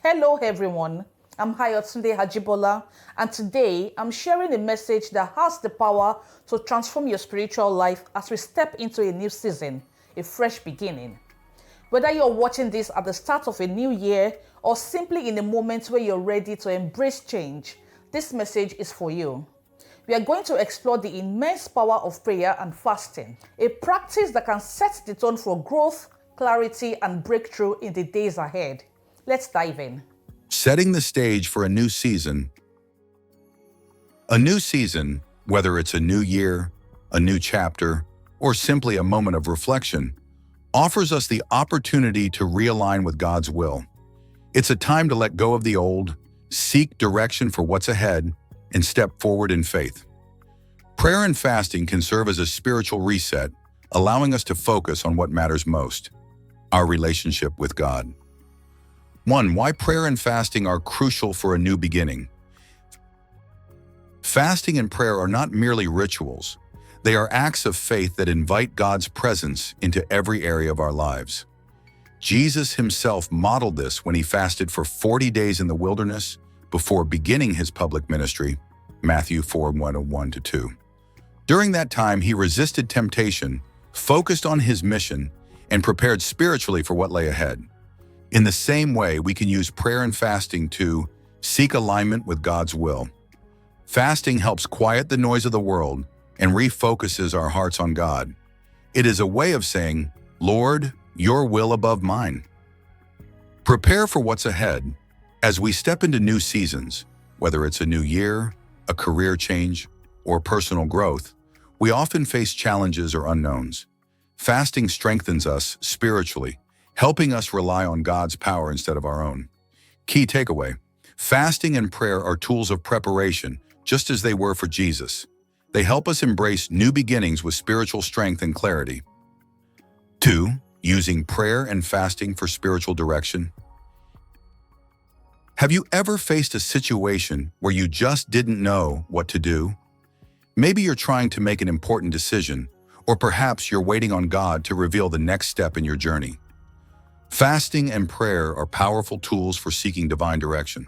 Hello, everyone. I'm Ayotunde Ajibola, and today I'm sharing a message that has the power to transform your spiritual life as we step into a new season, a fresh beginning. Whether you're watching this at the start of a new year or simply in a moment where you're ready to embrace change, this message is for you. We are going to explore the immense power of prayer and fasting, a practice that can set the tone for growth, clarity, and breakthrough in the days ahead. Let's dive in. Setting the stage for a new season. A new season, whether it's a new year, a new chapter, or simply a moment of reflection, offers us the opportunity to realign with God's will. It's a time to let go of the old, seek direction for what's ahead, and step forward in faith. Prayer and fasting can serve as a spiritual reset, allowing us to focus on what matters most, our relationship with God. 1. Why prayer and fasting are crucial for a new beginning. Fasting and prayer are not merely rituals. They are acts of faith that invite God's presence into every area of our lives. Jesus himself modeled this when he fasted for 40 days in the wilderness before beginning his public ministry, Matthew 4:1-2. During that time, he resisted temptation, focused on his mission, and prepared spiritually for what lay ahead. In the same way, we can use prayer and fasting to seek alignment with God's will. Fasting helps quiet the noise of the world and refocuses our hearts on God. It is a way of saying, "Lord, your will above mine." Prepare for what's ahead. As we step into new seasons, whether it's a new year, a career change, or personal growth, we often face challenges or unknowns. Fasting strengthens us spiritually, helping us rely on God's power instead of our own. Key takeaway: fasting and prayer are tools of preparation, just as they were for Jesus. They help us embrace new beginnings with spiritual strength and clarity. 2. Using prayer and fasting for spiritual direction. Have you ever faced a situation where you just didn't know what to do? Maybe you're trying to make an important decision, or perhaps you're waiting on God to reveal the next step in your journey. Fasting and prayer are powerful tools for seeking divine direction.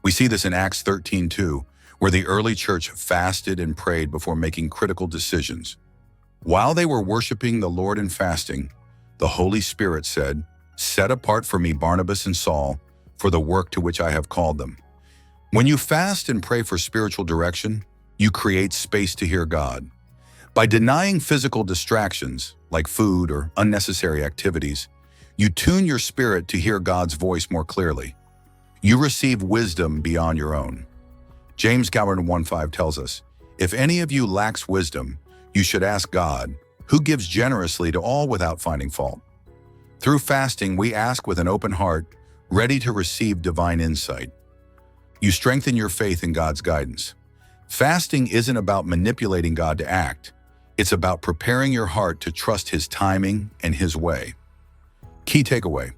We see this in Acts 13:2, where the early church fasted and prayed before making critical decisions. While they were worshiping the Lord and fasting, the Holy Spirit said, "Set apart for me Barnabas and Saul for the work to which I have called them." When you fast and pray for spiritual direction, you create space to hear God. By denying physical distractions, like food or unnecessary activities, you tune your spirit to hear God's voice more clearly. You receive wisdom beyond your own. James 1:5 tells us, "If any of you lacks wisdom, you should ask God, who gives generously to all without finding fault." Through fasting, we ask with an open heart, ready to receive divine insight. You strengthen your faith in God's guidance. Fasting isn't about manipulating God to act. It's about preparing your heart to trust His timing and His way. Key takeaway: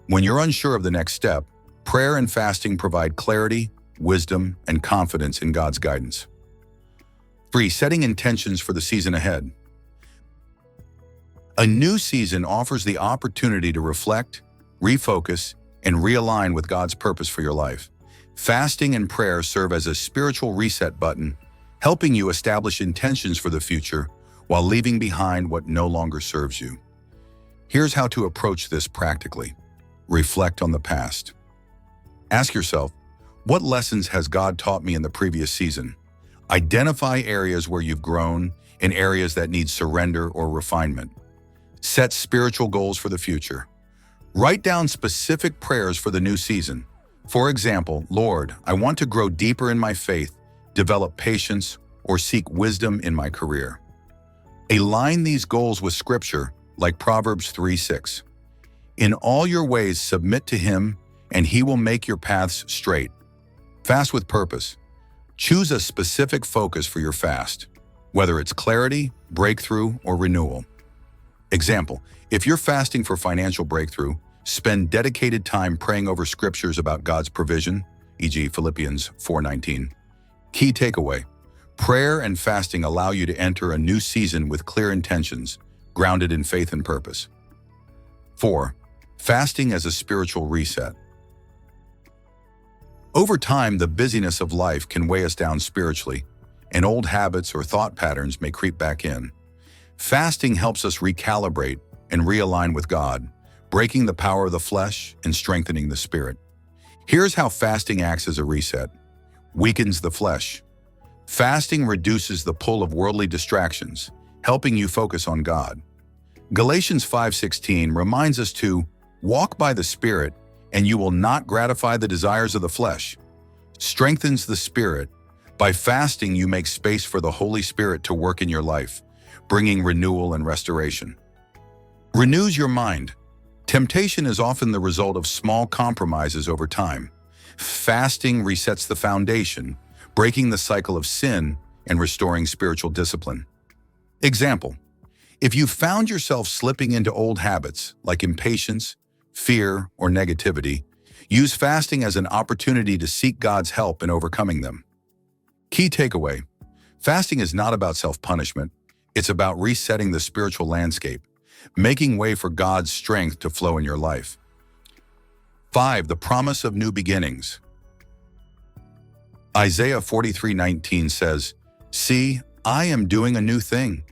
when you're unsure of the next step, prayer and fasting provide clarity, wisdom, and confidence in God's guidance. 3. Setting intentions for the season ahead. A new season offers the opportunity to reflect, refocus, and realign with God's purpose for your life. Fasting and prayer serve as a spiritual reset button, helping you establish intentions for the future while leaving behind what no longer serves you. Here's how to approach this practically. Reflect on the past. Ask yourself, what lessons has God taught me in the previous season? Identify areas where you've grown and areas that need surrender or refinement. Set spiritual goals for the future. Write down specific prayers for the new season. For example, "Lord, I want to grow deeper in my faith, develop patience, or seek wisdom in my career." Align these goals with Scripture, like Proverbs 3:6. "In all your ways submit to Him, and He will make your paths straight." Fast with purpose. Choose a specific focus for your fast, whether it's clarity, breakthrough, or renewal. Example: if you're fasting for financial breakthrough, spend dedicated time praying over scriptures about God's provision, e.g. Philippians 4:19. Key takeaway: prayer and fasting allow you to enter a new season with clear intentions, grounded in faith and purpose. 4. Fasting as a spiritual reset. Over time, the busyness of life can weigh us down spiritually, and old habits or thought patterns may creep back in. Fasting helps us recalibrate and realign with God, breaking the power of the flesh and strengthening the spirit. Here's how fasting acts as a reset. Weakens the flesh. Fasting reduces the pull of worldly distractions, helping you focus on God. Galatians 5:16 reminds us to walk by the Spirit, and you will not gratify the desires of the flesh. Strengthens the spirit. By fasting, you make space for the Holy Spirit to work in your life, bringing renewal and restoration. Renews your mind. Temptation is often the result of small compromises over time. Fasting resets the foundation, breaking the cycle of sin and restoring spiritual discipline. Example: if you found yourself slipping into old habits like impatience, fear, or negativity, use fasting as an opportunity to seek God's help in overcoming them. Key takeaway: fasting is not about self-punishment. It's about resetting the spiritual landscape, making way for God's strength to flow in your life. 5. The promise of new beginnings. Isaiah 43:19 says, "See, I am doing a new thing.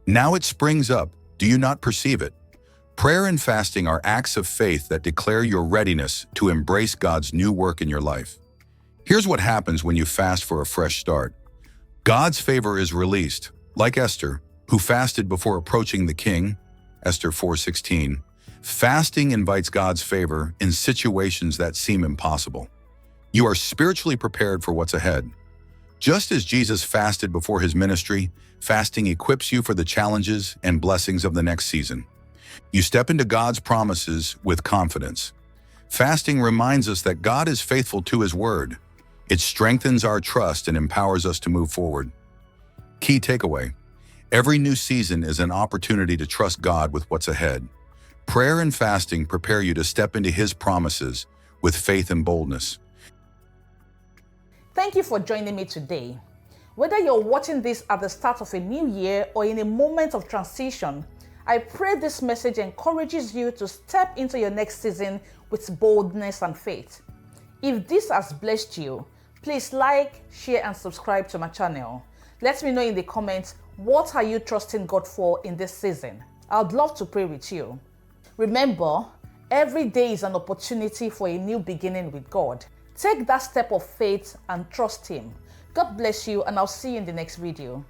Now it springs up. Do you not perceive it?" Prayer and fasting are acts of faith that declare your readiness to embrace God's new work in your life. Here's what happens when you fast for a fresh start. God's favor is released, like Esther, who fasted before approaching the king, Esther 4:16. Fasting invites God's favor in situations that seem impossible. You are spiritually prepared for what's ahead. Just as Jesus fasted before his ministry, fasting equips you for the challenges and blessings of the next season. You step into God's promises with confidence. Fasting reminds us that God is faithful to his word. It strengthens our trust and empowers us to move forward. Key takeaway: every new season is an opportunity to trust God with what's ahead. Prayer and fasting prepare you to step into his promises with faith and boldness. Thank you for joining me today. Whether you're watching this at the start of a new year or in a moment of transition, I pray this message encourages you to step into your next season with boldness and faith. If this has blessed you, please like, share, and subscribe to my channel. Let me know in the comments, what are you trusting God for in this season? I'd love to pray with you. Remember, every day is an opportunity for a new beginning with God. Take that step of faith and trust him. God bless you, and I'll see you in the next video.